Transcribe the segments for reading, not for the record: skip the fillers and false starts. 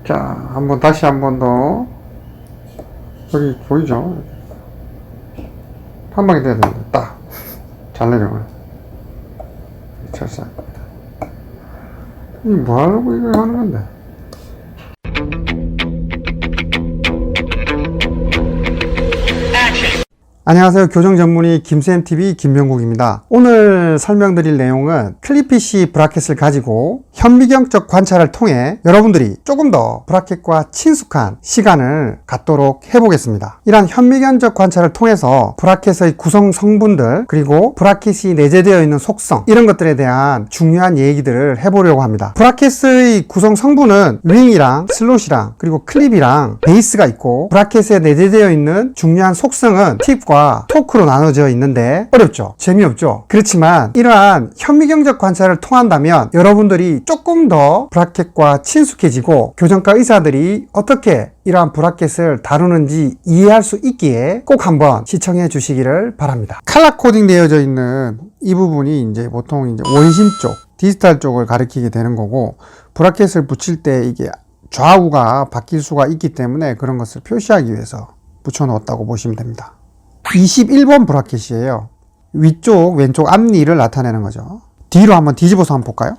자, 다시 한 번 더. 여기 보이죠? 한 방에 돼야 됩니다. 딱. 잘 내려가요. 철사입니다. 이게 뭐 하려고 이거 하는 건데? 안녕하세요. 교정 전문의 김쌤TV 김병국입니다. 오늘 설명드릴 내용은 클립피쉬 브라켓을 가지고 현미경적 관찰을 통해 여러분들이 조금 더 브라켓과 친숙한 시간을 갖도록 해보겠습니다. 이러한 현미경적 관찰을 통해서 브라켓의 구성 성분들 그리고 브라켓이 내재되어 있는 속성 이런 것들에 대한 중요한 얘기들을 해보려고 합니다. 브라켓의 구성 성분은 윙이랑 슬롯이랑 그리고 클립이랑 베이스가 있고 브라켓에 내재되어 있는 중요한 속성은 팁과 토크로 나눠져 있는데 어렵죠? 재미없죠? 그렇지만 이러한 현미경적 관찰을 통한다면 여러분들이 조금 더 브라켓과 친숙해지고 교정과 의사들이 어떻게 이러한 브라켓을 다루는지 이해할 수 있기에 꼭 한번 시청해 주시기를 바랍니다. 칼라 코딩 되어져 있는 이 부분이 이제 보통 이제 원심 쪽, 디지털 쪽을 가리키게 되는 거고 브라켓을 붙일 때 이게 좌우가 바뀔 수가 있기 때문에 그런 것을 표시하기 위해서 붙여 놓았다고 보시면 됩니다. 21번 브라켓이에요. 위쪽 왼쪽 앞니를 나타내는 거죠. 뒤로 한번 뒤집어서 한번 볼까요?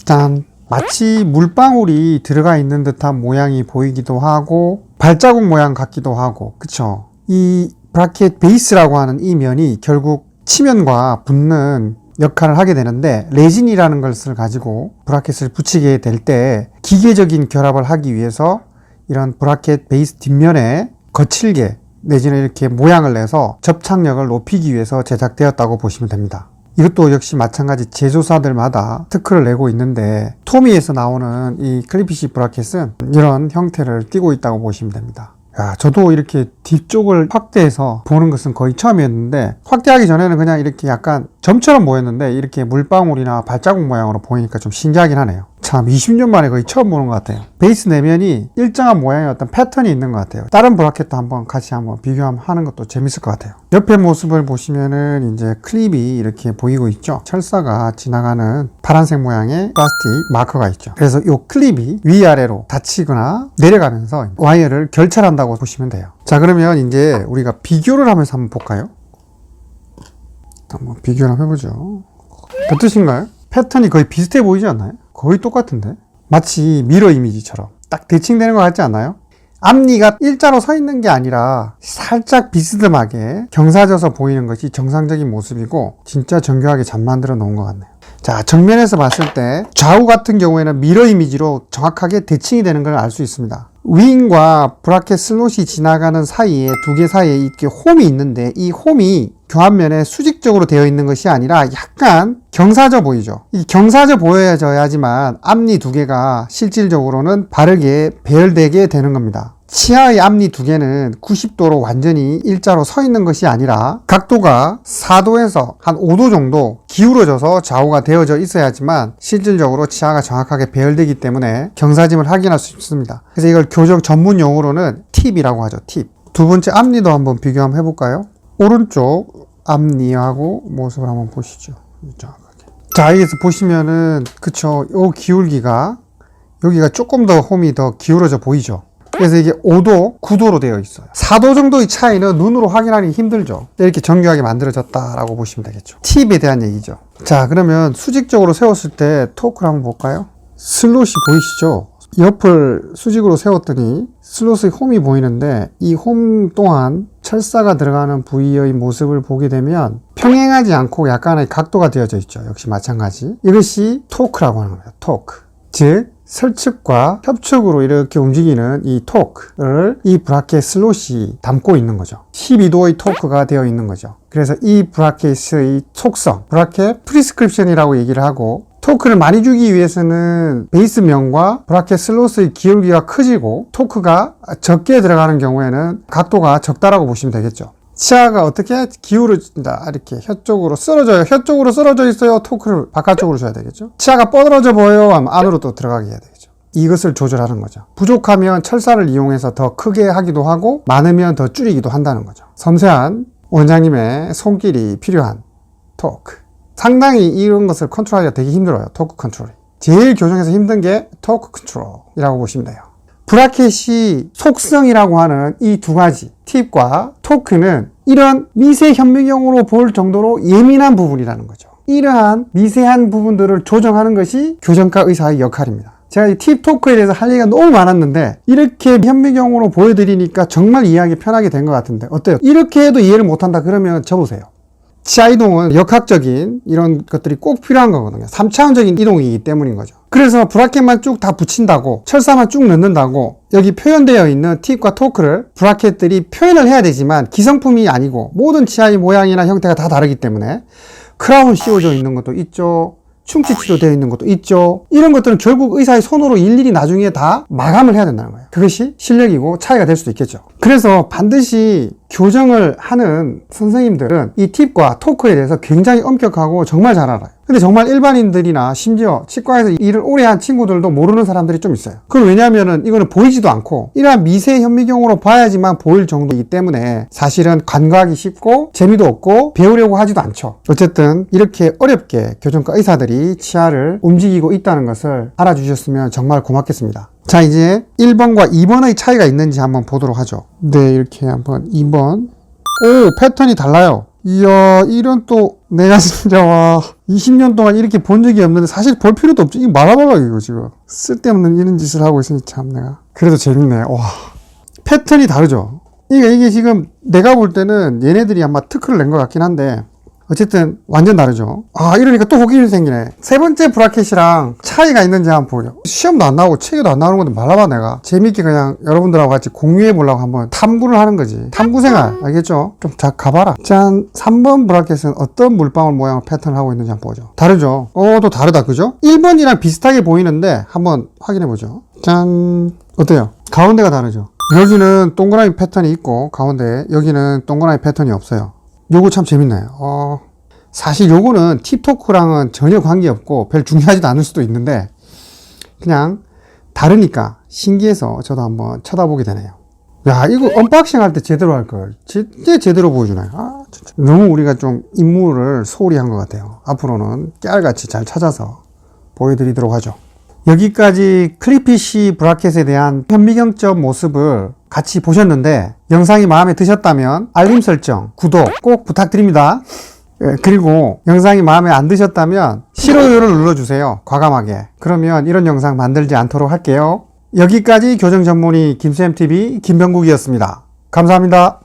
짠! 마치 물방울이 들어가 있는 듯한 모양이 보이기도 하고 발자국 모양 같기도 하고 그쵸? 이 브라켓 베이스라고 하는 이 면이 결국 치면과 붙는 역할을 하게 되는데 레진이라는 것을 가지고 브라켓을 붙이게 될 때 기계적인 결합을 하기 위해서 이런 브라켓 베이스 뒷면에 거칠게 내지는 이렇게 모양을 내서 접착력을 높이기 위해서 제작되었다고 보시면 됩니다. 이것도 역시 마찬가지 제조사들마다 특허를 내고 있는데 토미에서 나오는 이 클립피쉬 브라켓은 이런 형태를 띠고 있다고 보시면 됩니다. 야, 저도 이렇게 뒤쪽을 확대해서 보는 것은 거의 처음이었는데 확대하기 전에는 그냥 이렇게 약간 점처럼 보였는데 이렇게 물방울이나 발자국 모양으로 보이니까 좀 신기하긴 하네요. 참 20년 만에 거의 처음 보는 것 같아요. 베이스 내면이 일정한 모양의 어떤 패턴이 있는 것 같아요. 다른 브라켓도 같이 비교하는 것도 재밌을 것 같아요. 옆에 모습을 보시면은 이제 클립이 이렇게 보이고 있죠. 철사가 지나가는 파란색 모양의 플라스틱 마커가 있죠. 그래서 이 클립이 위아래로 닫히거나 내려가면서 와이어를 결찰한다고 보시면 돼요. 자, 그러면 이제 우리가 비교를 하면서 한번 볼까요? 한번 비교를 한번 해보죠. 어떠신가요? 패턴이 거의 비슷해 보이지 않나요? 거의 똑같은데? 마치 미러 이미지처럼 딱 대칭되는 것 같지 않나요? 앞니가 일자로 서 있는 게 아니라 살짝 비스듬하게 경사져서 보이는 것이 정상적인 모습이고 진짜 정교하게 잘 만들어 놓은 것 같네요. 자, 정면에서 봤을 때 좌우 같은 경우에는 미러 이미지로 정확하게 대칭이 되는 걸 알 수 있습니다. 윙과 브라켓 슬롯이 지나가는 사이에 두 개 사이에 이렇게 홈이 있는데 이 홈이 교환면에 수직적으로 되어 있는 것이 아니라 약간 경사져 보이죠. 이 경사져 보여져야지만 앞니 두 개가 실질적으로는 바르게 배열되게 되는 겁니다. 치아의 앞니 두 개는 90도로 완전히 일자로 서 있는 것이 아니라 각도가 4도에서 한 5도 정도 기울어져서 좌우가 되어져 있어야지만 실질적으로 치아가 정확하게 배열되기 때문에 경사짐을 확인할 수 있습니다. 그래서 이걸 교정 전문 용어로는 팁이라고 하죠. 팁. 두 번째 앞니도 한번 비교 한번 해볼까요? 오른쪽 앞니하고 모습을 한번 보시죠. 정확하게. 자, 여기서 보시면은 그쵸, 요 기울기가 여기가 조금 더 홈이 더 기울어져 보이죠. 그래서 이게 5도, 9도로 되어 있어요. 4도 정도의 차이는 눈으로 확인하기 힘들죠. 이렇게 정교하게 만들어졌다라고 보시면 되겠죠. 팁에 대한 얘기죠. 자, 그러면 수직적으로 세웠을 때 토크를 한번 볼까요? 슬롯이 보이시죠? 옆을 수직으로 세웠더니 슬롯의 홈이 보이는데 이 홈 또한 철사가 들어가는 부위의 모습을 보게 되면 평행하지 않고 약간의 각도가 되어져 있죠. 역시 마찬가지. 이것이 토크라고 하는 겁니다. 토크. 즉 설측과 협측으로 이렇게 움직이는 이 토크를 이 브라켓 슬롯이 담고 있는 거죠. 12도의 토크가 되어 있는 거죠. 그래서 이 브라켓의 속성, 브라켓 프리스크립션이라고 얘기를 하고 토크를 많이 주기 위해서는 베이스면과 브라켓 슬롯의 기울기가 커지고 토크가 적게 들어가는 경우에는 각도가 적다라고 보시면 되겠죠. 치아가 어떻게 기울어진다. 이렇게 혀 쪽으로 쓰러져요. 혀 쪽으로 쓰러져 있어요. 토크를 바깥쪽으로 줘야 되겠죠. 치아가 뻗어져 보여요. 하면 안으로 또 들어가게 해야 되겠죠. 이것을 조절하는 거죠. 부족하면 철사를 이용해서 더 크게 하기도 하고 많으면 더 줄이기도 한다는 거죠. 섬세한 원장님의 손길이 필요한 토크. 상당히 이런 것을 컨트롤하기가 되게 힘들어요. 토크 컨트롤이. 제일 교정에서 힘든 게 토크 컨트롤이라고 보시면 돼요. 브라켓이 속성이라고 하는 이 두 가지 팁과 토크는 이런 미세 현미경으로 볼 정도로 예민한 부분이라는 거죠. 이러한 미세한 부분들을 조정하는 것이 교정과 의사의 역할입니다. 제가 이 팁 토크에 대해서 할 얘기가 너무 많았는데 이렇게 현미경으로 보여드리니까 정말 이해하기 편하게 된 것 같은데 어때요? 이렇게 해도 이해를 못한다 그러면 접으세요. 치아 이동은 역학적인 이런 것들이 꼭 필요한 거거든요. 3차원적인 이동이기 때문인 거죠. 그래서 브라켓만 쭉 다 붙인다고, 철사만 쭉 넣는다고 여기 표현되어 있는 팁과 토크를 브라켓들이 표현을 해야 되지만 기성품이 아니고 모든 치아의 모양이나 형태가 다 다르기 때문에 크라운 씌워져 있는 것도 있죠. 충치 치료되어 있는 것도 있죠. 이런 것들은 결국 의사의 손으로 일일이 나중에 다 마감을 해야 된다는 거예요. 그것이 실력이고 차이가 될 수도 있겠죠. 그래서 반드시 교정을 하는 선생님들은 이 팁과 토크에 대해서 굉장히 엄격하고 정말 잘 알아요. 근데 정말 일반인들이나 심지어 치과에서 일을 오래 한 친구들도 모르는 사람들이 좀 있어요. 그건 왜냐하면 이거는 보이지도 않고 이러한 미세 현미경으로 봐야지만 보일 정도이기 때문에 사실은 간과하기 쉽고 재미도 없고 배우려고 하지도 않죠. 어쨌든 이렇게 어렵게 교정과 의사들이 치아를 움직이고 있다는 것을 알아주셨으면 정말 고맙겠습니다. 자, 이제 1번과 2번의 차이가 있는지 한번 보도록 하죠. 네, 이렇게 한번 2번. 오, 패턴이 달라요. 이야, 이런 또 내가 진짜 와 20년 동안 이렇게 본 적이 없는데 사실 볼 필요도 없지. 이거 말아봐라 이거 지금 쓸데없는 이런 짓을 하고 있으니 참 내가 그래도 재밌네. 와, 패턴이 다르죠. 이게 지금 내가 볼 때는 얘네들이 아마 특허를 낸 것 같긴 한데 어쨌든 완전 다르죠. 아, 이러니까 또 호기심이 생기네. 세 번째 브라켓이랑 차이가 있는지 한번 보죠. 시험도 안 나오고 책에도 안 나오는 건데 말아봐 내가. 재밌게 그냥 여러분들하고 같이 공유해 보려고 한번 탐구를 하는 거지. 탐구생활 알겠죠? 좀 자 가봐라. 짠. 3번 브라켓은 어떤 물방울 모양 패턴을 하고 있는지 한번 보죠. 다르죠? 또 다르다 그죠? 1번이랑 비슷하게 보이는데 한번 확인해 보죠. 짠. 어때요? 가운데가 다르죠? 여기는 동그라미 패턴이 있고 가운데 여기는 동그라미 패턴이 없어요. 요거 참 재밌네요. 사실 요거는 팁토크랑은 전혀 관계없고 별 중요하지도 않을 수도 있는데 그냥 다르니까 신기해서 저도 한번 쳐다보게 되네요. 야, 이거 언박싱 할 때 제대로 할걸. 진짜 제대로 보여주네. 아, 진짜. 너무 우리가 좀 임무를 소홀히 한 것 같아요. 앞으로는 깨알같이 잘 찾아서 보여드리도록 하죠. 여기까지 클리피쉬 브라켓에 대한 현미경적 모습을 같이 보셨는데 영상이 마음에 드셨다면 알림 설정, 구독 꼭 부탁드립니다. 그리고 영상이 마음에 안 드셨다면 싫어요를 눌러주세요. 과감하게. 그러면 이런 영상 만들지 않도록 할게요. 여기까지 교정 전문의 김쌤TV 김병국이었습니다. 감사합니다.